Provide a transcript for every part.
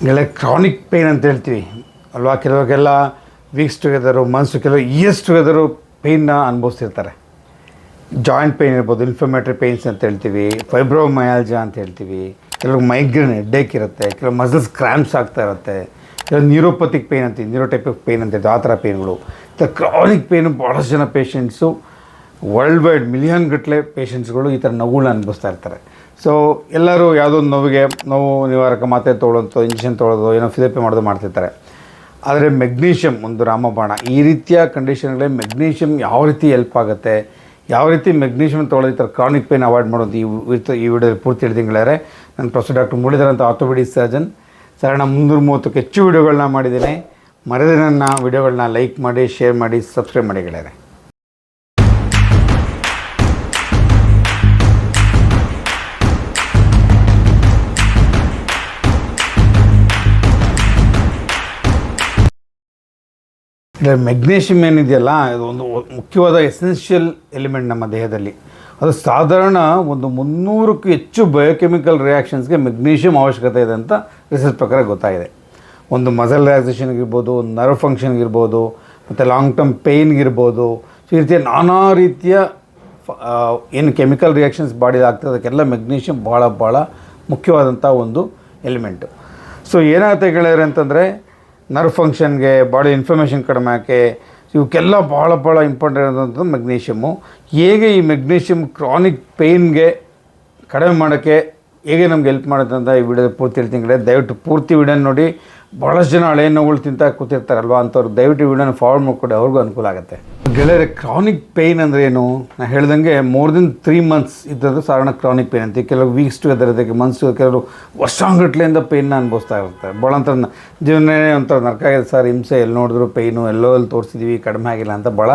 ಈಗೆಲ್ಲ chronic pain ಅಂತ ಹೇಳ್ತೀವಿ ಅಲ್ವಾ. ಕೆಲವರಿಗೆಲ್ಲ ವೀಕ್ಸ್ ಟುಗೆದರು, ಮಂತ್ಸ್, ಕೆಲವು ಇಯರ್ಸ್ ಟುಗೆದರು ಪೇಯ್ನ ಅನುಭವಿಸ್ತಿರ್ತಾರೆ. ಜಾಯಿಂಟ್ ಪೇಯ್ನ್ ಇರ್ಬೋದು, ಇನ್ಫ್ಲಮೇಟ್ರಿ ಪೇಯ್ನ್ಸ್ ಅಂತ ಹೇಳ್ತೀವಿ, ಫೈಬ್ರೋಮಯಾಲ್ಜಾ ಅಂತ ಹೇಳ್ತೀವಿ, ಕೆಲವು ಮೈಗ್ರೇನ್ ಹೆಡ್ಡೇಕ್ ಇರುತ್ತೆ, ಕೆಲವು ಮಸಲ್ಸ್ ಕ್ರ್ಯಾಂಪ್ಸ್ ಆಗ್ತಾ ಇರುತ್ತೆ, ಕೆಲವು ನ್ಯೂರೋಪತಿಕ್ ಪೇಯ್ನ್ ಅಂತೀವಿ, ನ್ಯೂರೋಟೈಪಿಕ್ ಪೇಯ್ನ್ ಅಂತ ಹೇಳ್ತೀವಿ, ಆ ಥರ ಪೇಯ್ನ್ಗಳು. ಈ ಕ್ರಾನಿಕ್ ಪೇಯ್ನು ಭಾಳಷ್ಟು ಜನ ಪೇಷಂಟ್ಸು ವರ್ಲ್ಡ್ ವೈಡ್ ಮಿಲಿಯನ್ ಗಟ್ಟಲೆ ಪೇಷಂಟ್ಸ್ಗಳು ಈ ಥರ ನೋವುಗಳನ್ನ ಅನುಭವಿಸ್ತಾ ಇರ್ತಾರೆ. ಸೊ ಎಲ್ಲರೂ ಯಾವುದೋ ಒಂದು ನೋವು ನಿವಾರಕ ಮಾತ್ರೆ ತೊಗೊಳ್ಳೋದು, ಇಂಜೆಕ್ಷನ್ ತೊಗೊಳ್ಳೋದು, ಏನೋ ಫಿಸಿಯೋಥೆರಪಿ ಮಾಡೋದು ಮಾಡ್ತಿರ್ತಾರೆ. ಆದರೆ ಮೆಗ್ನೀಷಿಯಮ್ ಒಂದು ರಾಮಬಾಣ. ಈ ರೀತಿಯ ಕಂಡೀಷನ್ಗಳೇ ಮೆಗ್ನೀಷಿಯಮ್ ಯಾವ ರೀತಿ ಹೆಲ್ಪ್ ಆಗುತ್ತೆ, ಯಾವ ರೀತಿ ಮೆಗ್ನೀಷಿಯಮ್ ತೊಗೊಳ್ಳೋದು, ಈ ಥರ ಕ್ರಾನಿಕ್ ಪೇಯ್ನ್ ಅವಾಯ್ಡ್ ಮಾಡೋದು ಈ ವಿಡಿಯೋದಲ್ಲಿ ಪೂರ್ತಿ ಹೇಳಿದಂಗಳೇ. ನಾನು ಪ್ರೊಫೆಸರ್ ಡಾಕ್ಟರ್ ಮುರಳೀಧರ್ ಅಂತ ಆರ್ಥೋಪೆಡಿಕ್ ಸರ್ಜನ್. ಸರ್, ನಾನು 330ಕ್ಕೂ ಹೆಚ್ಚು ವಿಡಿಯೋಗಳನ್ನ ಮಾಡಿದ್ದೀನಿ. ಮರೆದೇ ನನ್ನ ವಿಡಿಯೋಗಳನ್ನ ಲೈಕ್ ಮಾಡಿ, ಶೇರ್ ಮಾಡಿ, ಸಬ್ಸ್ಕ್ರೈಬ್ ಮಾಡಿ ಗೆಳೆಯರೆ. ಮೆಗ್ನೀಷಿಯಮ್ ಏನಿದೆಯಲ್ಲ, ಇದು ಒಂದು ಮುಖ್ಯವಾದ ಎಸೆನ್ಷಿಯಲ್ ಎಲಿಮೆಂಟ್ ನಮ್ಮ ದೇಹದಲ್ಲಿ. ಅದು ಸಾಧಾರಣ ಒಂದು 300ಕ್ಕೂ ಹೆಚ್ಚು ಬಯೋಕೆಮಿಕಲ್ ರಿಯಾಕ್ಷನ್ಸ್ಗೆ ಮೆಗ್ನೀಷಿಯಮ್ ಅವಶ್ಯಕತೆ ಇದೆ ಅಂತ ರಿಸರ್ಚ್ ಪ್ರಕಾರ ಗೊತ್ತಾಗಿದೆ. ಒಂದು ಮಸಲ್ ರಿಲ್ಯಾಕ್ಸೇಷನ್ಗಿರ್ಬೋದು, ನರ್ವ್ ಫಂಕ್ಷನ್ಗಿರ್ಬೋದು, ಮತ್ತು ಲಾಂಗ್ ಟರ್ಮ್ ಪೇಯ್ನ್ಗಿರ್ಬೋದು. ಸೊ ಈ ರೀತಿಯ ನಾನಾ ರೀತಿಯ ಏನು ಕೆಮಿಕಲ್ ರಿಯಾಕ್ಷನ್ಸ್ ಬಾಡಿಲಿ ಆಗ್ತದೆ, ಅದಕ್ಕೆಲ್ಲ ಮೆಗ್ನೀಷಿಯಮ್ ಭಾಳ ಮುಖ್ಯವಾದಂಥ ಒಂದು ಎಲಿಮೆಂಟು. ಸೊ ಏನಾಗುತ್ತೆ ಗೆಳೆಯರೆ ಅಂತಂದರೆ, ನರ್ವ್ ಫಂಕ್ಷನ್ಗೆ, ಬಾಡಿ ಇನ್ಫ್ಲಮೇಷನ್ ಕಡಿಮೆ ಆಕೆ, ಇವಕ್ಕೆಲ್ಲ ಭಾಳ ಇಂಪಾರ್ಟೆಂಟ್ ಆದಂಥದ್ದು ಮೆಗ್ನೀಷಿಯಮ್ಮು. ಹೇಗೆ ಈ ಮೆಗ್ನೀಷಿಯಮ್ ಕ್ರಾನಿಕ್ ಪೇಯ್ನ್ಗೆ ಕಡಿಮೆ ಮಾಡೋಕ್ಕೆ ಹೇಗೆ ನಮ್ಗೆ ಹೆಲ್ಪ್ ಮಾಡುತ್ತೆ ಅಂತ ಈ ವಿಡಿಯೋದ ಪೂರ್ತಿ ಹೇಳ್ತೀನಿ. ದಯವಿಟ್ಟು ಪೂರ್ತಿ ವಿಡಿಯೋನ ನೋಡಿ. ಭಾಳಷ್ಟು ಜನ ಹಳೆ ನೋವುಗಳು ತಿಂತ ಕೂತಿರ್ತಾರಲ್ವ, ಅಂಥವ್ರು ದಯವಿಟ್ಟು ವಿಡಿಯೋನ ಫಾರ್ವರ್ಡ್ ಮಾಡಿಕೊಡಿ, ಅವ್ರಿಗೂ ಅನುಕೂಲ ಆಗುತ್ತೆ. ಗೆಳೆಯರೆ, ಕ್ರಾನಿಕ್ ಪೇಯ್ನ್ ಅಂದರೆ ಏನು? ನಾನು ಹೇಳ್ದಂಗೆ ಮೋರ್ ದೆನ್ 3 months ಇದ್ದದ್ದು ಸಾಧಾರಣ ಕ್ರಾನಿಕ್ ಪೇಯ್ನ್ ಅಂತೀವಿ. ಕೆಲವು ವೀಕ್ಸ್ ಟುಗೆದರ್ ಇರುತ್ತೆ, ಮಂತ್ಸ್, ಕೆಲವರು ವರ್ಷಾಂಗಟ್ಲೆಯಿಂದ ಪೇಯ್ನ ಅನುಭವಿಸ್ತಾ ಇರ್ತಾರೆ. ಭಾಳ ಒಂಥರ ಜೀವನೇ ಒಂಥರ ನರಕ ಆಗಿದೆ ಸರ್, ಹಿಂಸೆ, ಎಲ್ಲಿ ನೋಡಿದ್ರು ಪೇಯ್ನು, ಎಲ್ಲೋ ತೋರಿಸಿದ್ದೀವಿ ಕಡಿಮೆ ಆಗಿಲ್ಲ ಅಂತ ಭಾಳ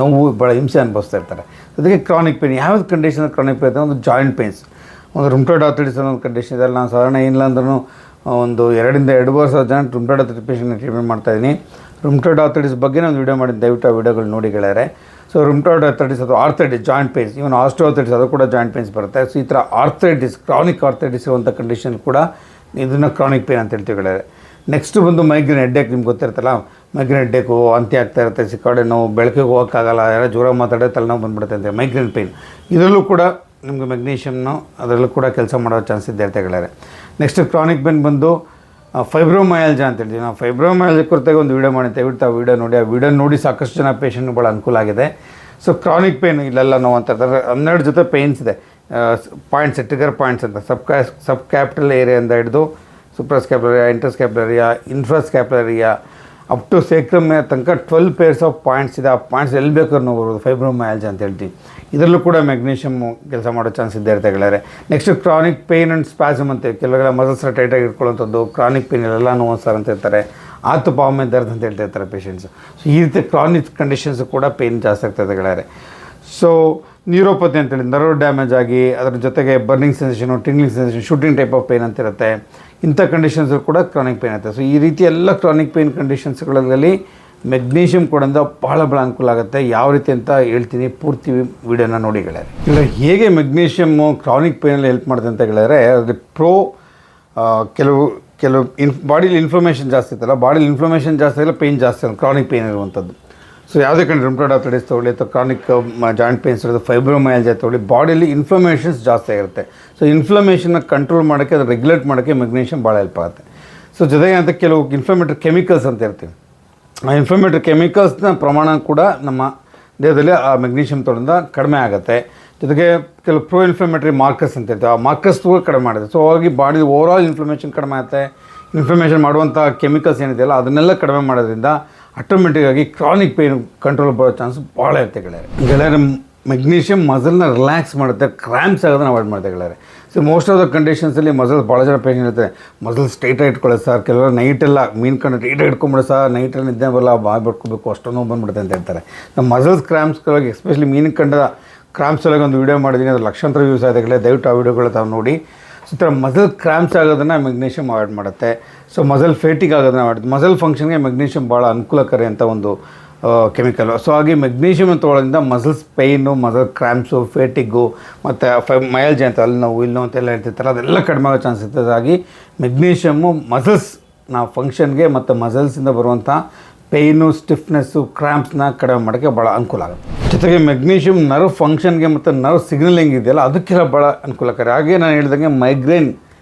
ನೋವು, ಭಾಳ ಹಿಂಸೆ ಅನುಭವಿಸ್ತಾ ಇರ್ತಾರೆ. ಅದಕ್ಕೆ ಕ್ರಾನಿಕ್ ಪೇಯ್ನ್ ಯಾವ್ದು ಕಂಡೀಷನ್ ಕ್ರಾನಿಕ್ ಪೇಯ್ನ್? ಒಂದು ಜಾಯಿಂಟ್ ಪೇಯ್ನ್ಸ್, ಒಂದು ರುಮ್ಟಾಯ್ಡ್ ಆರ್ಥರೈಟಿಸ್ ಅನ್ನೋ ಒಂದು ಕಂಡೀಷನ್ ಇದೆಲ್ಲ. ನಾನು ಸಾಧಾರಣ ಏನಿಲ್ಲ ಅಂದ್ರೂ ಒಂದು 2 ರಿಂದ 2.5 ವರ್ಷ ಜನ ರುಮ್ಟಾಯ್ಡ್ ಆರ್ಥರೈಟಿಸ್ ಪೇಷಂಟ್ನ ಟ್ರೀಟ್ಮೆಂಟ್ ಮಾಡ್ತಾಯಿದ್ದೀನಿ. ರುಮ್ಟಾಯ್ಡ್ ಆರ್ಥರೈಟಿಸ್ ಬಗ್ಗೆ ನಾನು ವೀಡಿಯೋ ಮಾಡಿದ್ದು, ದಯವಿಟ್ಟು ಆ ವಿಡಿಯೋಗಳು ನೋಡಿ ಗೆಳೆಯರೆ. ಸೊ ರುಮ್ಟಾಯ್ಡ್ ಆರ್ಥರೈಟಿಸ್ ಅಥವಾ ಆರ್ಥರೈಟಿಸ್ ಜಾಯಿಂಟ್ ಪೇನ್ಸ್, ಇವನ್ ಆಸ್ಟಿಯೋಆರ್ಥರೈಟಿಸ್ ಅದು ಕೂಡ ಜಾಯಿಂಟ್ ಪೇನ್ಸ್ ಬರುತ್ತೆ. ಸೊ ಈ ಥರ ಆರ್ಥರೈಟಿಸ್, ಕ್ರಾನಿಕ್ ಆರ್ಥರೈಟಿಸ್ ಇರುವಂಥ ಕಂಡೀಷನ್ ಕೂಡ ಇದನ್ನು ಕ್ರಾನಿಕ್ ಪೇನ್ ಅಂತ ಹೇಳ್ತೀವಿ ಗೆಳೆಯರೆ. ನೆಕ್ಸ್ಟ್ ಬಂದು ಮೈಗ್ರೇನ್ ಹೆಡ್ಡೇಕ್. ನಿಮ್ಗೆ ಗೊತ್ತಿರ್ತಲ್ಲ, ಮೈಗ್ರೇನ್ ಹೆಡ್ಡೇಕು ಅಂತ್ಯ ಆಗ್ತಾ ಇರುತ್ತೆ, ಸಿಕ್ಕಾಡೆ ನೋವು, ಬೆಳಕಿಗೆ ಹೋಗೋಕ್ಕಾಗಲ್ಲ, ಯಾರೋ ಜ್ವರ ಮಾತಾಡೋ ತಲೆನೋವು ಬಂದುಬಿಡುತ್ತೆ ಅಂತ ಮೈಗ್ರೇನ್ ಪೇನ್. ಇದರಲ್ಲೂ ಕೂಡ ನಿಮಗೆ ಮೆಗ್ನೀಷಿಯಮ್ನು ಅದರಲ್ಲೂ ಕೂಡ ಕೆಲಸ ಮಾಡೋ ಚಾನ್ಸ್ ಇದೆ ಅಂತ ಗೆಳೆಯರೆ. ನೆಕ್ಸ್ಟ್ ಕ್ರಾನಿಕ್ ಪೇನ್ ಬಂದು ಫೈಬ್ರೋಮಯಾಲ್ಜಾ ಅಂತ ಹೇಳ್ತೀವಿ. ನಾವು ಫೈಬ್ರೋಮಯಾಲ್ಜಾ ಕುರಿತಾಗಿ ಒಂದು ವೀಡಿಯೋ ಮಾಡಿ, ದಯವಿಟ್ಟು ಆ ವಿಡಿಯೋ ನೋಡಿ. ಆ ವಿಡಿಯೋ ನೋಡಿ ಸಾಕಷ್ಟು ಜನ ಪೇಷಂಟ್ಗೆ ಭಾಳ ಅನುಕೂಲ ಆಗಿದೆ. ಸೊ ಕ್ರಾನಿಕ್ ಪೇನ್ ಇಲ್ಲೆಲ್ಲ ನೋವು ಅಂತ ಇರ್ತಾರೆ. 12 ಜೊತೆ ಪೇಯ್ನ್ಸ್ ಇದೆ, ಪಾಯಿಂಟ್ಸ್, ಟ್ರಿಗರ್ ಪಾಯಿಂಟ್ಸ್ ಅಂತ. ಸಬ್ ಕ್ಯಾಪಿಟಲ್ ಏರಿಯಿಂದ ಹಿಡಿದು ಸೂಪ್ರಾಸ್ಕ್ಯಾಪ್ಯುಲರಿಯಾ, ಇಂಟರ್ಸ್ಕ್ಯಾಪ್ಯುಲರಿಯಾ, ಇನ್ಫ್ರಾಸ್ಕ್ಯಾಪ್ಯುಲರಿಯಾ ಅಪ್ ಟು ಸೇಕ್ರಮ್ ತನಕ 12 ಪೇರ್ಸ್ ಆಫ್ ಪಾಯಿಂಟ್ಸ್ ಇದೆ. ಆ ಪಾಯಿಂಟ್ಸ್ ಎಲ್ಲಿ ಬೇಕಾದ್ರೂ ನಾವು ಬರೋದು ಫೈಬ್ರೋಮಯಾಲ್ಜಾ ಅಂತ ಹೇಳ್ತೀವಿ. ಇದರಲ್ಲೂ ಕೂಡ ಮೆಗ್ನೀಷಿಯಮ್ ಕೆಲಸ ಮಾಡೋ ಚಾನ್ಸ್ ಇದ್ದೇ ಇರುತ್ತೆ ಗೆಳೆಯರೆ. Next chronic pain and spasm ಅಂತ, ಕೆಲವೆಲ್ಲ ಮಸಲ್ಸ್ ಟೈಟಾಗಿ ಇಟ್ಕೊಳ್ಳೋಂಥದ್ದು, ಕ್ರಾನಿಕ್ ಪೇಯ್ನ್ ಎಲ್ಲ ನೋವು ಸರ್ ಅಂತ ಇರ್ತಾರೆ. ಆತು ಪಾವಮೆ ದರ್ದ್ ಅಂತ ಹೇಳ್ತಿರ್ತಾರೆ ಪೇಷಂಟ್ಸ್. ಸೊ ಈ ರೀತಿ ಕ್ರಾನಿಕ್ ಕಂಡೀಷನ್ಸ್ ಕೂಡ ಪೇಯ್ನ್ ಜಾಸ್ತಿ ಆಗ್ತಾಯಿದೆ ಗೆಳೆಯರೆ. ಸೊ ನ್ಯೂರೋಪತಿ ಅಂತೇಳಿ ನರ್ವ್ ಡ್ಯಾಮೇಜ್ ಆಗಿ ಅದರ ಜೊತೆಗೆ burning sensation, tingling sensation, shooting type of pain ಅಂತ ಇರುತ್ತೆ. ಇಂಥ ಕಂಡೀಷನ್ಸ್ ಕೂಡ ಕ್ರಾನಿಕ್ ಪೇಯ್ನ್ ಇರುತ್ತೆ. ಸೊ ಈ ರೀತಿ ಎಲ್ಲ ಕ್ರಾನಿಕ್ ಪೇಯ್ನ್ ಕಂಡೀಷನ್ಸ್ಗಳಲ್ಲಿ ಮೆಗ್ನೀಷಿಯಮ್ ಕೊಡೋದ್ರಿಂದ ಭಾಳ ಅನುಕೂಲ ಆಗುತ್ತೆ. ಯಾವ ರೀತಿ ಅಂತ ಹೇಳ್ತೀನಿ, ಪೂರ್ತಿ ವಿಡಿಯೋನ ನೋಡಿ ಗೆಳೆಯರೆ. ಇಲ್ಲ, ಹೇಗೆ ಮೆಗ್ನೀಷಿಯಮ್ಮು ಕ್ರಾನಿಕ್ ಪೇಯ್ನಲ್ಲಿ ಹೆಲ್ಪ್ ಮಾಡುತ್ತೆ ಅಂತ ಗೆಳೆಯರೆ, ಅದು ಕೆಲವು ಬಾಡಿಲಿ ಇನ್ಫ್ಲಮೇಷನ್ ಜಾಸ್ತಿ ಇತ್ತಲ್ಲ, ಬಾಡಿಲಿ ಇನ್ಫ್ಲಮೇಷನ್ ಜಾಸ್ತಿ ಇಲ್ಲ, ಪೇಯ್ನ್ ಜಾಸ್ತಿ ಇಲ್ಲ, ಕ್ರಾನಿಕ್ ಪೇಯ್ನ್ ಇರುವಂಥದ್ದು. ಸೊ ಯಾವುದೇ ಕಂಡು ರುಮ್ಟಾಯ್ಡ್ ಆರ್ಥರೈಟಿಸ್ ತೊಗೊಳ್ಳಿ ಅಥವಾ ಕ್ರಾನಿಕ್ ಜಾಯಿಂಟ್ ಪೇಯ್ನ್ಸ್ ಇರೋದು, ಫೈಬ್ರೋಮಯಾಲ್ಜಾ ತೊಗೊಳ್ಳಿ, ಬಾಡಿಲಿ ಇನ್ಫ್ಲಮೇಷನ್ಸ್ ಜಾಸ್ತಿ ಆಗಿರುತ್ತೆ. ಸೊ ಇನ್ಫ್ಲಮೇಷನ್ನ ಕಂಟ್ರೋಲ್ ಮಾಡೋಕ್ಕೆ, ಅದು ರೆಗ್ಯುಲೇಟ್ ಮಾಡೋಕ್ಕೆ ಮೆಗ್ನೀಷಿಯಮ್ ಭಾಳ ಹೆಲ್ಪ್ ಆಗುತ್ತೆ. ಸೊ ಜೊತೆಗೆ ಅಂತ ಕೆಲವು ಇನ್ಫ್ಲಮೇಟರಿ ಕೆಮಿಕಲ್ಸ್ ಅಂತ ಇರ್ತೀವಿ. ಆ ಇನ್ಫ್ಲಮೇಟರಿ ಕೆಮಿಕಲ್ಸ್ನ ಪ್ರಮಾಣ ಕೂಡ ನಮ್ಮ ದೇಹದಲ್ಲಿ ಆ ಮೆಗ್ನೀಷಿಯಮ್ ತೊಗೊಂಡ್ರಿಂದ ಕಡಿಮೆ ಆಗುತ್ತೆ. ಜೊತೆಗೆ ಕೆಲವು ಪ್ರೋ ಇನ್ಫ್ಲಮೇಟರಿ ಮಾರ್ಕರ್ಸ್ ಅಂತ ಇರ್ತೀವಿ, ಆ ಮಾರ್ಕರ್ಸ್ ಕೂಡ ಕಡಿಮೆ ಮಾಡುತ್ತೆ. ಸೊ ಹಾಗಾಗಿ ಬಾಡಿ ಓವರಾಲ್ ಇನ್ಫ್ಲಮೇಷನ್ ಕಡಿಮೆ ಆಗುತ್ತೆ. ಇನ್ಫ್ಲಮೇಷನ್ ಮಾಡುವಂಥ ಕೆಮಿಕಲ್ಸ್ ಏನಿದೆಯಲ್ಲ ಅದನ್ನೆಲ್ಲ ಕಡಿಮೆ ಮಾಡೋದ್ರಿಂದ ಆಟೋಮೆಟಿಕ್ಕಾಗಿ ಕ್ರಾನಿಕ್ ಪೇಯ್ನ್ ಕಂಟ್ರೋಲ್ ಬರೋ ಚಾನ್ಸ್ ಭಾಳ ಇರುತ್ತೆ ಗೆಳೆಯರೆ. ಮೆಗ್ನೀಷಿಯಮ್ ಮಸಲ್ನ ರಿಲ್ಯಾಕ್ಸ್ ಮಾಡುತ್ತೆ, ಕ್ರ್ಯಾಂಪ್ಸ್ ಆಗೋದನ್ನ ಅವಾಯ್ಡ್ ಮಾಡುತ್ತೆ ಗೆಳೆಯರೆ. ಸೊ ಮೋಸ್ಟ್ ಆಫ್ ದ ಕಂಡೀಷನ್ಸಲ್ಲಿ ಮಸಲ್ಸ್ ಭಾಳ ಜನ ಪೇಷಂಟ್ ಇರುತ್ತೆ, ಮಸಲ್ಸ್ ಟೈಟಾಗಿ ಇಟ್ಕೊಳ್ಳೋದು ಸರ್, ಕೆಲವರು ನೈಟೆಲ್ಲ ಮೀನು ಕಂಡು ಟೈಟಾಗಿ ಇಟ್ಕೊಂಬಿಡೋ ಸರ್, ನೈಟಲ್ಲಿ ನಿದ್ದೆ ಬರಲ್ಲ, ಬಾಯಿ ಬಿಟ್ಕೋಬೇಕು, ಅಷ್ಟೊಂದು ನೋವು ಬಂದುಬಿಡುತ್ತೆ ಅಂತ ಹೇಳ್ತಾರೆ. ನಮ್ಮ ಮಸಲ್ಸ್ ಕ್ರ್ಯಾಂಪ್ಸ್ಗಳಾಗಿ ಎಸ್ಪೆಷಲಿ ಮೀನಿಗೆ ಕಂಡ ಕ್ರ್ಯಾಂಪ್ಸ್ ಒಳಗೆ ಒಂದು ವೀಡಿಯೋ ಮಾಡಿದ್ದೀನಿ, ಅದು ಲಕ್ಷಾಂತರ ವ್ಯೂಸ್ ಆಗಿದೆ. ದಯವಿಟ್ಟು ಆ ವೀಡಿಯೋಗಳು ತಾವು ನೋಡಿ. ಸೊ ಈ ಥರ ಮಸಲ್ ಕ್ರ್ಯಾಂಪ್ಸ್ ಆಗೋದನ್ನು ಮೆಗ್ನೀಷಿಯಮ್ ಅವಾಯ್ಡ್ ಮಾಡುತ್ತೆ. ಸೊ ಮಸಲ್ ಫೇಟಿಗೆ ಆಗೋದನ್ನ ಅವಾಯ್ಡ್, ಮಸಲ್ ಫಂಕ್ಷನ್ಗೆ ಮೆಗ್ನೀಷಿಯಮ್ ಭಾಳ ಅನುಕೂಲಕಾರಿ ಅಂತ ಒಂದು ಕೆಮಿಕಲು. ಸೊ ಹಾಗೆ ಮೆಗ್ನೀಷಿಯಮ್ ತೊಗೊಳ್ಳೋದ್ರಿಂದ ಮಸಲ್ಸ್ ಪೇಯ್ನು, ಮಸಲ್ ಕ್ರ್ಯಾಂಪ್ಸು, ಫೇಟಿಗ್ಗು ಮತ್ತು ಮಯಲ್ಜಿ ಅಂತ ಅಲ್ಲಿ ನೋವು ಇಲ್ಲಿ ನೋವು ಅಂತೆಲ್ಲ ಹೇಳ್ತಿರ್ತಾರೆ, ಅದೆಲ್ಲ ಕಡಿಮೆ ಆಗೋ ಚಾನ್ಸ್ ಇರ್ತದೆ. ಹಾಗಾಗಿ ಮೆಗ್ನೀಷಿಯಮ್ಮು ಮಸಲ್ಸ್ ನಾವು ಫಂಕ್ಷನ್ಗೆ ಮತ್ತು ಮಸಲ್ಸಿಂದ ಬರುವಂಥ ಪೇಯ್ನು, ಸ್ಟಿಫ್ನೆಸ್ಸು, ಕ್ರ್ಯಾಂಪ್ಸ್ನ ಕಡಿಮೆ ಮಾಡೋಕ್ಕೆ ಭಾಳ ಅನುಕೂಲ ಆಗುತ್ತೆ. ಜೊತೆಗೆ ಮೆಗ್ನೀಷಿಯಮ್ ನರ್ವ್ ಫಂಕ್ಷನ್ಗೆ ಮತ್ತು ನರ್ವ್ ಸಿಗ್ನಲಿಂಗ್ ಇದೆಯಲ್ಲ ಅದಕ್ಕೆಲ್ಲ ಭಾಳ ಅನುಕೂಲಕಾರಿ. ಹಾಗೆ ನಾನು ಹೇಳಿದಂಗೆ ಮೈಗ್ರೇನ್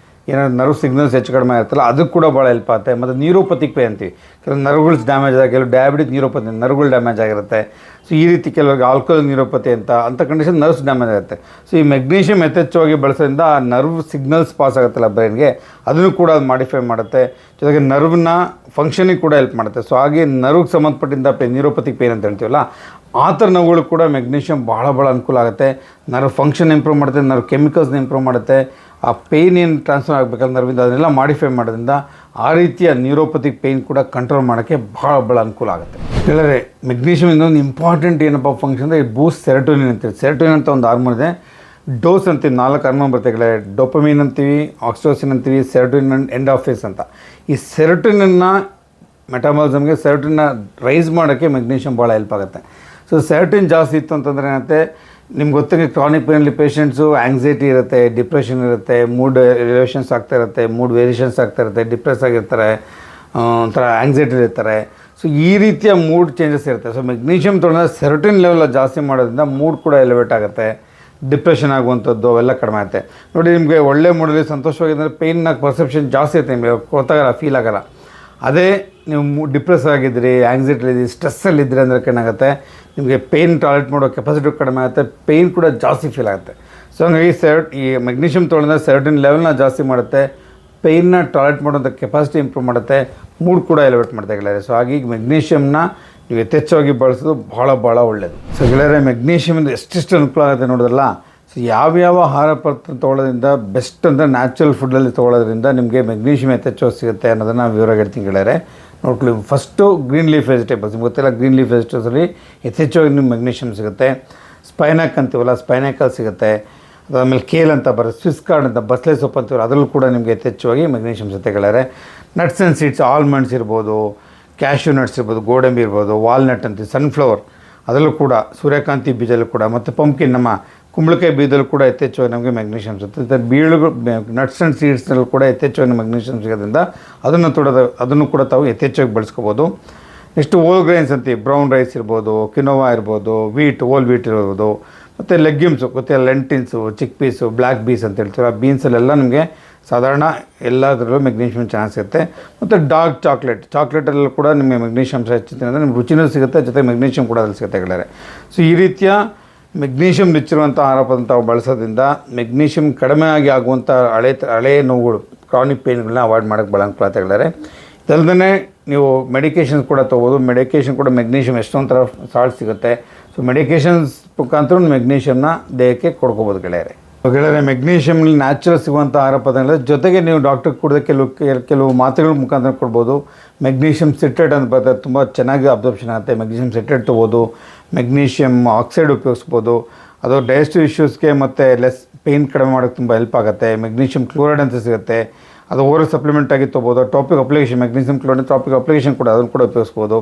ಏನಾದ್ರು ನರ್ವ್ ಸಿಗ್ನಲ್ಸ್ ಹೆಚ್ಚು ಕಡಿಮೆ ಇರುತ್ತಲ್ಲ ಅದಕ್ಕೆ ಕೂಡ ಭಾಳ ಹೆಲ್ಪ್ ಆಗುತ್ತೆ. ಮತ್ತು ನ್ಯೂರೋಪತಿಕ್ ಪೇ ಅಂತೀವಿ, ಕೆಲವು ನರ್ವ್ಗಳು ಡ್ಯಾಮೇಜ್ ಆಗಿ, ಕೆಲವು ಡಯಾಬಿಟಿಕ್ ನ್ಯೂರೋಪತಿ ನರ್ವ್ಗಳು ಡ್ಯಾಮೇಜ್ ಆಗಿರುತ್ತೆ. ಸೊ ಈ ರೀತಿ ಕೆಲವರಿಗೆ ಆಲ್ಕೋಹಾಲ್ ನ್ಯೂರೋಪತಿ ಅಂತ ಕಂಡೀಷನ್ ನರ್ವ್ಸ್ ಡ್ಯಾಮೇಜ್ ಆಗುತ್ತೆ. ಸೊ ಈ ಮೆಗ್ನೀಷಿಯಮ್ ಯಥೇಚ್ಛವಾಗಿ ಬಳಸೋದ್ರಿಂದ ಆ ನರ್ವ್ ಸಿಗ್ನಲ್ಸ್ ಪಾಸ್ ಆಗುತ್ತಲ್ಲ ಬ್ರೈನ್ಗೆ, ಅದನ್ನು ಕೂಡ ಅದು ಮಾಡಿಫೈ ಮಾಡುತ್ತೆ. ಜೊತೆಗೆ ನರ್ವ್ನ ಫಂಕ್ಷನಿಗೆ ಕೂಡ ಹೆಲ್ಪ್ ಮಾಡುತ್ತೆ. ಸೊ ಹಾಗೆ ನರ್ವ್ಗೆ ಸಂಬಂಧಪಟ್ಟಿದ್ದ ನ್ಯೂರೋಪತಿಕ್ ಪೇನ್ ಅಂತ ಹೇಳ್ತೀವಲ್ಲ ಆ ಥರ ನೋವುಗಳು ಕೂಡ ಮೆಗ್ನೀಷಿಯಮ್ ಭಾಳ ಅನುಕೂಲ ಆಗುತ್ತೆ. ನರ್ವ್ ಫಂಕ್ಷನ್ ಇಂಪ್ರೂವ್ ಮಾಡುತ್ತೆ, ನರ್ವ್ ಕೆಮಿಕಲ್ಸ್ನ ಇಂಪ್ರೂವ್ ಮಾಡುತ್ತೆ. ಆ ಪೇಯ್ನ್ ಏನು ಟ್ರಾನ್ಸ್ಫರ್ ಆಗಬೇಕಲ್ಲ ನರ್ವಿಂದ ಅದನ್ನೆಲ್ಲ ಮಾಡಿಫೈ ಮಾಡೋದ್ರಿಂದ ಆ ರೀತಿಯ ನ್ಯೂರೋಪತಿಕ್ ಪೇಯ್ನ್ ಕೂಡ ಕಂಟ್ರೋಲ್ ಮಾಡೋಕ್ಕೆ ಭಾಳ ಅನುಕೂಲ ಆಗುತ್ತೆ. ಹೇಳಿದ್ರೆ ಮೆಗ್ನೀಷಿಯಮ್ ಇನ್ನೊಂದು ಇಂಪಾರ್ಟೆಂಟ್ ಏನಪ್ಪ ಫಂಕ್ಷನ್ ಅಂದರೆ ಬೂಸ್ಟ್ ಸೆರೋಟೋನಿನ್ ಅಂತೀವಿ. ಸೆರೋಟೋನಿನ್ ಅಂತ ಒಂದು ಹಾರ್ಮೋನ್ ಇದೆ, ಡೋಸ್ ಅಂತೀವಿ, 4 ಹಾರ್ಮೋನ್ ಬರ್ತದೆ. ಡೋಪಮೀನ್ ಅಂತೀವಿ, ಆಕ್ಸಿಟೋಸಿನ್ ಅಂತೀವಿ, ಸೆರೋಟೋನಿನ್, ಎಂಡಾರ್ಫಿನ್ಸ್ ಅಂತ. ಈ ಸೆರೋಟೋನಿನ್ನ ಮೆಟಾಬಾಲಿಸಮ್ಗೆ ಸೆರೋಟೋನಿನ್ನ ರೈಸ್ ಮಾಡೋಕ್ಕೆ ಮೆಗ್ನೀಷಿಯಮ್ ಭಾಳ ಹೆಲ್ಪ್ ಆಗುತ್ತೆ. ಸೊ ಸೆರೋಟೋನಿನ್ ಜಾಸ್ತಿ ಇತ್ತು ಅಂತಂದರೆ ಏನಾಗುತ್ತೆ, ನಿಮ್ಗೆ ಗೊತ್ತಿಗೆ ಕ್ರಾನಿಕ್ ಪೇನಲ್ಲಿ ಪೇಷಂಟ್ಸು ಆ್ಯಂಗ್ಸೈಟಿ ಇರುತ್ತೆ, ಡಿಪ್ರೆಷನ್ ಇರುತ್ತೆ, ಮೂಡ್ ರಿಲೇಷನ್ಸ್ ಆಗ್ತಾ ಇರುತ್ತೆ, ಮೂಡ್ ವೇರಿಯೇಷನ್ಸ್ ಆಗ್ತಾ ಇರುತ್ತೆ, ಡಿಪ್ರೆಸ್ ಆಗಿರ್ತಾರೆ, ಒಂಥರ ಆ್ಯಂಗ್ಸೈಟಿ ಇರ್ತಾರೆ. ಸೊ ಈ ರೀತಿಯ ಮೂಡ್ ಚೇಂಜಸ್ ಇರುತ್ತೆ. ಸೊ ಮೆಗ್ನೀಷಿಯಮ್ ತೊಗೊಂಡ್ರೆ ಸೆರೋಟೋನಿನ್ ಲೆವೆಲ್ ಜಾಸ್ತಿ ಮಾಡೋದ್ರಿಂದ ಮೂಡ್ ಕೂಡ ಎಲಿವೇಟ್ ಆಗುತ್ತೆ, ಡಿಪ್ರೆಷನ್ ಆಗುವಂಥದ್ದು ಅವೆಲ್ಲ ಕಡಿಮೆ ಆಗುತ್ತೆ. ನೋಡಿ, ನಿಮಗೆ ಒಳ್ಳೆ ಮೂಡಲ್ಲಿ ಸಂತೋಷವಾಗಿದ್ದರೆ ಪೇಯ್ನ ಪರ್ಸೆಪ್ಷನ್ ಜಾಸ್ತಿ ಇರುತ್ತೆ, ನಿಮಗೆ ಗೊತ್ತಾಗಲ್ಲ, ಫೀಲ್ ಆಗಲ್ಲ. ಅದೇ ನೀವು ಡಿಪ್ರೆಸ್ ಆಗಿದ್ರಿ, ಆ್ಯಂಗ್ಸೈಟಿಲಿದ್ರಿ, ಸ್ಟ್ರೆಸ್ಸಲ್ಲಿದ್ದರೆ ಅಂದರೆ ಏನಾಗುತ್ತೆ, ನಿಮಗೆ ಪೇಯ್ನ್ ಟಾಲರೇಟ್ ಮಾಡೋ ಕೆಪಾಸಿಟಿ ಕಡಿಮೆ ಆಗುತ್ತೆ, ಪೇಯ್ನ್ ಕೂಡ ಜಾಸ್ತಿ ಫೀಲ್ ಆಗುತ್ತೆ. ಸೊ ಹಂಗಾಗಿ ಈ ಮೆಗ್ನೀಷಿಯಮ್ ತೊಗೊಂಡ್ರೆ ಸೆರೋಟೋನಿನ್ ಲೆವೆಲ್ನ ಜಾಸ್ತಿ ಮಾಡುತ್ತೆ, ಪೇಯ್ನ ಟಾಲರೇಟ್ ಮಾಡೋಂಥ ಕೆಪಾಸಿಟಿ ಇಂಪ್ರೂವ್ ಮಾಡುತ್ತೆ, ಮೂಡ್ ಕೂಡ ಎಲಿವೇಟ್ ಮಾಡ್ತಾ ಗೆಳೆಯರೆ. ಸೊ ಹಾಗಾಗಿ ಮೆಗ್ನೀಷಿಯಮ್ನ ನೀವು ಯಥೇಚ್ಛವಾಗಿ ಬಳಸೋದು ಭಾಳ ಒಳ್ಳೆಯದು. ಸೊ ಗೆಳೆಯರೆ, ಮೆಗ್ನೀಷಿಯಮಿಂದ ಎಷ್ಟೆಷ್ಟು ಅನುಕೂಲ ಆಗುತ್ತೆ ನೋಡೋದಲ್ಲ. ಸೊ ಯಾವ ಆಹಾರ ಪದಾರ್ಥ ತೊಗೊಳ್ಳೋದ್ರಿಂದ ಬೆಸ್ಟ್ ಅಂದರೆ ನ್ಯಾಚುರಲ್ ಫುಡ್ಡಲ್ಲಿ ತೊಗೊಳ್ಳೋದ್ರಿಂದ ನಿಮಗೆ ಮೆಗ್ನೀಷಿಯಮ್ ಯಥೇಚ್ಛವಾಗಿ ಸಿಗುತ್ತೆ ಅನ್ನೋದನ್ನು ವಿವರವಾಗಿ ಹೇಳ್ತೀನಿ ಗೆಳೆಯರೆ. ನೋಡ್ಕೊಳ್ಳಿ, ಫಸ್ಟು ಗ್ರೀನ್ ಲೀಫ್ ವೆಜಿಟೇಬಲ್ಸ್, ನಿಮ್ಗೆ ಗೊತ್ತಿಲ್ಲ, ಗ್ರೀನ್ ಲೀಫ್ ವೆಜಿಟೇಬಲ್ಸಲ್ಲಿ ಯಥೇಚ್ಛವಾಗಿ ನಿಮ್ಗೆ ಮೆಗ್ನೀಷಿಯಮ್ ಸಿಗುತ್ತೆ. ಸ್ಪೈನಾಕ್ ಅಂತೀವಲ್ಲ, ಸ್ಪೈನಾಕಲ್ ಸಿಗುತ್ತೆ. ಅದಾದಮೇಲೆ ಕೇಲ್ ಅಂತ ಬರುತ್ತೆ, ಸ್ವಿಸ್ ಕಾರ್ಡ್ ಅಂತ, ಬಸ್ಲೆ ಸೊಪ್ಪು ಅಂತೀವಲ್ಲ ಅದರಲ್ಲೂ ಕೂಡ ನಿಮಗೆ ಯಥೇಚ್ಛವಾಗಿ ಮೆಗ್ನೀಷಿಯಮ್ ಸಿಗುತ್ತೆ ಗೆಳೆಯರೆ. ನಟ್ಸ್ ಆ್ಯಂಡ್ ಸೀಡ್ಸ್, ಆಲ್ಮಂಡ್ಸ್ ಇರ್ಬೋದು, ಕ್ಯಾಶ್ಯೂ ನಟ್ಸ್ ಇರ್ಬೋದು, ಗೋಡಂಬಿ ಇರ್ಬೋದು, ವಾಲ್ನಟ್ ಅಂತೀವಿ, ಸನ್ಫ್ಲವರ್ ಅದರಲ್ಲೂ ಕೂಡ, ಸೂರ್ಯಕಾಂತಿ ಬೀಜಲ್ಲೂ ಕೂಡ, ಮತ್ತು ಪಂಪ್ಕಿನ್ ನಮ್ಮ ಕುಂಬಳಕಾಯಿ ಬೀಜದಲ್ಲೂ ಕೂಡ ಯಥೇಚ್ಛವಾಗಿ ನಮಗೆ ಮೆಗ್ನೀಷಿಯಮ್ ಸಿಗುತ್ತೆ. ಬೀಳುಗಳು, ನಟ್ಸ್ ಆ್ಯಂಡ್ ಸೀಡ್ಸ್ನಲ್ಲೂ ಕೂಡ ಯಥೇಚ್ಛವಾಗಿ ಮೆಗ್ನೀಷಿಯಮ್ ಸಿಗೋದ್ರಿಂದ ಅದನ್ನು ಕೂಡ ತಾವು ಯಥೇಚ್ಛವಾಗಿ ಬಳಸ್ಕೋಬೋದು. ನೆಕ್ಸ್ಟ್ ಹೋಲ್ ಗ್ರೈನ್ಸ್ ಅಂತೀವಿ, ಬ್ರೌನ್ ರೈಸ್ ಇರ್ಬೋದು, ಕಿನೋವಾ ಇರ್ಬೋದು, ಹೋಲ್ ವೀಟ್ ಇರ್ಬೋದು, ಮತ್ತು ಲೆಗ್ಯೂಮ್ಸು ಗೊತ್ತಿಲ್ಲ, ಲೆಂಟಿನ್ಸು, ಚಿಕ್ ಪೀಸು, ಬ್ಲ್ಯಾಕ್ ಬೀಸ್ ಅಂತ ಹೇಳ್ತೀವಿ, ಆ ಬೀನ್ಸಲ್ಲೆಲ್ಲ ನಿಮಗೆ ಸಾಧಾರಣ ಎಲ್ಲದರಲ್ಲೂ ಮೆಗ್ನೀಷಿಯಮ್ ಚೆನ್ನಾಗಿ ಸಿಗುತ್ತೆ. ಮತ್ತು ಡಾರ್ಕ್ ಚಾಕ್ಲೇಟಲ್ಲೂ ಕೂಡ ನಿಮಗೆ ಮೆಗ್ನೀಷಿಯಮ್ ಹೆಚ್ಚುತ್ತೆ ಅಂದರೆ ನಿಮ್ಗೆ ರುಚಿನೂ ಸಿಗುತ್ತೆ, ಜೊತೆ ಮೆಗ್ನೀಷಿಯಮ್ ಕೂಡ ಅದ್ರಲ್ಲಿ ಸಿಗುತ್ತೆ ಗೆಳೆಯರೆ. ಸೊ ಈ ರೀತಿಯ ಮೆಗ್ನೀಷಿಯಮ್ ರಿಚ್ಚಿರುವಂಥ ಆಹಾರ ಪದಾರ್ಥ ಬಳಸೋದ್ರಿಂದ ಮೆಗ್ನೀಷಿಯಮ್ ಕಡಿಮೆ ಆಗುವಂಥ ಹಳೆಯ ನೋವುಗಳು, ಕ್ರಾನಿಕ್ ಪೇಯ್ನ್ಗಳನ್ನ ಅವಾಯ್ಡ್ ಮಾಡೋಕ್ಕೆ ಭಾಳ ಅನುಕೂಲ ಆಗ್ತಾ ಗೆಳೆಯರೆ. ಇದಲ್ಲದೇ ನೀವು ಮೆಡಿಕೇಷನ್ಸ್ ಕೂಡ ತೊಗೋಬೋದು. ಮೆಡಿಕೇಷನ್ ಕೂಡ ಮೆಗ್ನೀಷಿಯಮ್ ಎಷ್ಟೊಂದು ಥರ ಸಾಲ್ಟ್ ಸಿಗುತ್ತೆ. ಸೊ ಮೆಡಿಕೇಷನ್ಸ್ ಮುಖಾಂತರ ಮೆಗ್ನೀಷಿಯಮ್ನ ದೇಹಕ್ಕೆ ಕೊಡ್ಕೋಬೋದು ಗೆಳೆಯರೆ. ಗೆಳೆಯರೆ, ಮೆಗ್ನೀಷಿಯಮ್ನಲ್ಲಿ ನ್ಯಾಚುರಲ್ ಸಿಗುವಂಥ ಆಹಾರ ಪದಾರ್ಥಗಳ ಜೊತೆಗೆ ನೀವು ಡಾಕ್ಟರ್ ಕೂಡ ಕೆಲವು ಮಾತ್ರೆಗಳ ಮುಖಾಂತರ ಕೊಡ್ಬೋದು. ಮೆಗ್ನೀಷಿಯಮ್ ಸಿಟ್ರೇಟ್ ಅಂತ ಬರ್ತದೆ, ತುಂಬ ಚೆನ್ನಾಗಿ ಅಬ್ಸರ್ಪ್ಷನ್ ಆಗುತ್ತೆ. ಮೆಗ್ನೀಷಿಯಮ್ ಸಿಟ್ರೇಟ್ ತೊಗೋಬೋದು, ಮೆಗ್ನೀಷಿಯಮ್ ಆಕ್ಸೈಡ್ ಉಪಯೋಗಿಸ್ಬೋದು. ಅದು ಡೈಜೆಸ್ಟಿವ್ ಇಶ್ಯೂಸ್ಗೆ ಮತ್ತು ಲೆಸ್ ಪೇಯ್ನ್ ಕಡಿಮೆ ಮಾಡೋಕ್ಕೆ ತುಂಬ ಹೆಲ್ಪ್ ಆಗುತ್ತೆ. ಮೆಗ್ನೀಷಿಯಮ್ ಕ್ಲೋರೈಡ್ ಅಂತ ಸಿಗುತ್ತೆ, ಅದು ಓರಲ್ ಸಪ್ಲಿಮೆಂಟ್ ಆಗಿ ತೊಗೋಬೋದು. Topic application, magnesium chloride topic application ಕೂಡ ಅದನ್ನು ಕೂಡ ಉಪಯೋಗಿಸ್ಬೋದು.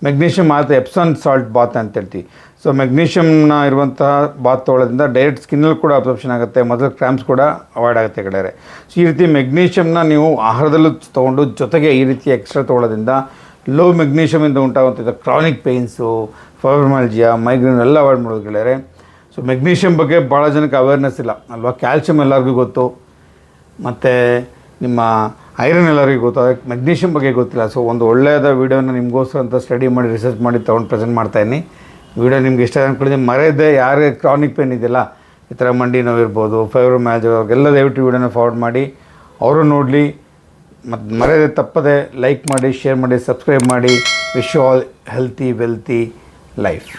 ಮೆಗ್ನೀಷಿಯಮ್ ಆದ ಎಪ್ಸಾನ್ ಸಾಲ್ಟ್ ಬಾತ್ ಅಂತ ಹೇಳ್ತೀವಿ. ಸೊ ಮೆಗ್ನೀಷಿಯಮ್ನ ಇರುವಂತಹ ಬಾತ್ ತೊಗೊಳ್ಳೋದ್ರಿಂದ ಡೈರೆಕ್ಟ್ ಸ್ಕಿನ್ನಲ್ಲಿ ಕೂಡ ಅಬ್ಸರ್ಪ್ಷನ್ ಆಗುತ್ತೆ, ಮಸಲ್ ಕ್ರ್ಯಾಂಪ್ಸ್ ಕೂಡ ಅವಾಯ್ಡ್ ಆಗುತ್ತೆ ಗೆಳೆಯರೆ. ಸೊ ಈ ರೀತಿ ಮೆಗ್ನೀಷಿಯಮ್ನ ನೀವು ಆಹಾರದಲ್ಲೂ ತೊಗೊಂಡು ಜೊತೆಗೆ ಈ ರೀತಿ ಎಕ್ಸ್ಟ್ರಾ ತೊಗೊಳ್ಳೋದ್ರಿಂದ ಲೋ ಮೆಗ್ನೀಷಿಯಮಿಂದ ಉಂಟಾಗುವಂಥ ಕ್ರಾನಿಕ್ ಪೇಯ್ನ್ಸು, ಫೈಬ್ರೊಮೈಲ್ಜಿಯಾ, ಮೈಗ್ರೇನ್ ಎಲ್ಲ ಅವಾಯ್ಡ್ ಮಾಡೋದು ಗೆಳೆಯರೆ. ಸೊ ಮೆಗ್ನೀಷಿಯಮ್ ಬಗ್ಗೆ ಭಾಳ ಜನಕ್ಕೆ ಅವೇರ್ನೆಸ್ ಇಲ್ಲ ಅಲ್ವಾ. ಕ್ಯಾಲ್ಶಿಯಮ್ ಎಲ್ಲರಿಗೂ ಗೊತ್ತು, ಮತ್ತು ನಿಮ್ಮ ಐರನ್ ಎಲ್ಲರಿಗೂ ಗೊತ್ತು, ಅದಕ್ಕೆ ಮೆಗ್ನೀಷಿಯಮ್ ಬಗ್ಗೆ ಗೊತ್ತಿಲ್ಲ. ಸೊ ಒಂದು ಒಳ್ಳೆಯದ ವೀಡಿಯೋನ ನಿಮಗೋಸ್ಕರ ಅಂತ ಸ್ಟಡಿ ಮಾಡಿ ರಿಸರ್ಚ್ ಮಾಡಿ ತೊಗೊಂಡು ಪ್ರೆಸೆಂಟ್ ಮಾಡ್ತಾಯಿದ್ದೀನಿ. ವಿಡಿಯೋ ನಿಮ್ಗೆ ಇಷ್ಟ ಅಂದ್ಕೊಂಡಿದ್ದೀನಿ. ಮರೆಯದೆ ಯಾರೇ ಕ್ರಾನಿಕ್ ಪೇನ್ ಇದೆಯಲ್ಲ, ಈ ಥರ ಮಂಡಿ ನೋವು ಇರ್ಬೋದು, ಫೈಬ್ರೊಮೈಲ್ಜಿಯಾ, ಅವ್ರಿಗೆಲ್ಲ ದಯವಿಟ್ಟು ವೀಡಿಯೋನ ಫಾರ್ವರ್ಡ್ ಮಾಡಿ ಅವರು ನೋಡಲಿ. ಮತ್ತು ಮರೆಯದೆ ತಪ್ಪದೆ ಲೈಕ್ ಮಾಡಿ, ಶೇರ್ ಮಾಡಿ, ಸಬ್ಸ್ಕ್ರೈಬ್ ಮಾಡಿ. Wish you all healthy wealthy life.